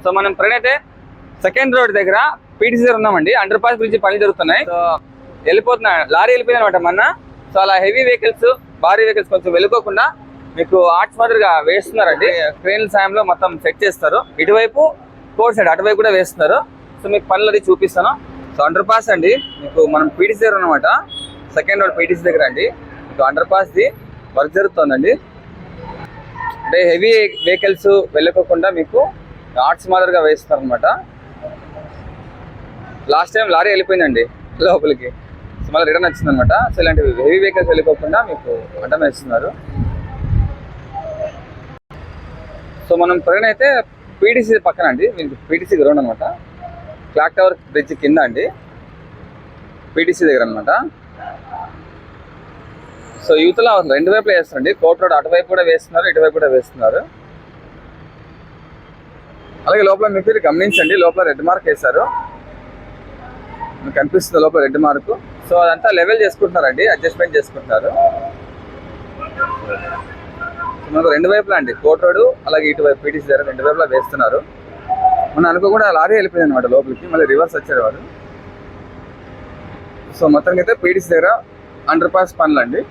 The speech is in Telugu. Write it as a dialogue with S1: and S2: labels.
S1: సో మనం అయితే సెకండ్ రోడ్ దగ్గర పీటీసీ దగ్గర ఉన్నామండి. అండర్ పాస్ బ్రిడ్జ్ పని జరుగుతున్నాయి. సో వెళ్ళిపోతున్నా లారీ వెళ్ళిపోయింది అనమాట మొన్న. సో అలా హెవీ వెహికల్స్ భారీ వెహికల్స్ కొంచెం వెళ్ళిపోకుండా మీకు ఆర్ట్స్ మాదిరిగా వేస్తున్నారండి. క్రేన్ల సాయంలో మొత్తం సెట్ చేస్తారు. ఇటువైపు కోర్ సైడ్ అటువైపు కూడా వేస్తున్నారు. సో మీకు పనులు అది చూపిస్తాను. సో అండర్ పాస్ అండి, మీకు మనం పీటీసీ దగ్గర అనమాట. సెకండ్ రోడ్ పీటీసీ దగ్గర అండి. మీకు అండర్ పాస్ ది వర్క్ జరుగుతుందండి. అంటే హెవీ వెహికల్స్ వెళ్ళకోకుండా మీకు ఆర్ట్స్ మాదిరిగా వేస్తారు అనమాట. లాస్ట్ టైం లారీ వెళ్ళిపోయిందండి లోపలికి. సో మళ్ళీ రిటర్న్ వచ్చింది అనమాట. సో ఇలాంటివి హెవీ వెహికల్స్ వెళ్ళిపోకుండా మీకు అడ్డం వేస్తున్నారు. సో మనం అయితే పీటీసీ పక్కన అండి, మీకు పీటీసీ గ్రౌండ్ అనమాట. క్లాక్ టవర్ బ్రిడ్జ్ కింద అండి, పీటీసీ దగ్గర అనమాట. సో యూత్లో రెండు వైపులా వేస్తారండి. కోర్ట్ రోడ్ అటువైపు కూడా వేస్తున్నారు, ఇటువైపు కూడా వేస్తున్నారు. అలాగే లోపల మీకు గమనించండి, లోపల రెడ్ మార్క్ వేశారు, మీకు కనిపిస్తుంది లోపల రెడ్ మార్క్. సో అదంతా లెవెల్ చేసుకుంటున్నారండి, అడ్జస్ట్మెంట్ చేసుకుంటున్నారు. మనకు రెండు వైపులా అండి, కోర్ట్ రోడ్ అలాగే ఇటువైపు పీటీసీ దగ్గర రెండు వైపులా వేస్తున్నారు. మనం అనుకోకుండా లారీ వెళ్ళిపోయింది అనమాట లోపలికి, మళ్ళీ రివర్స్ వచ్చారు వాళ్ళు. సో మొత్తానికి అయితే పీటీసీ దగ్గర అండర్ పాస్ పనులు అండి.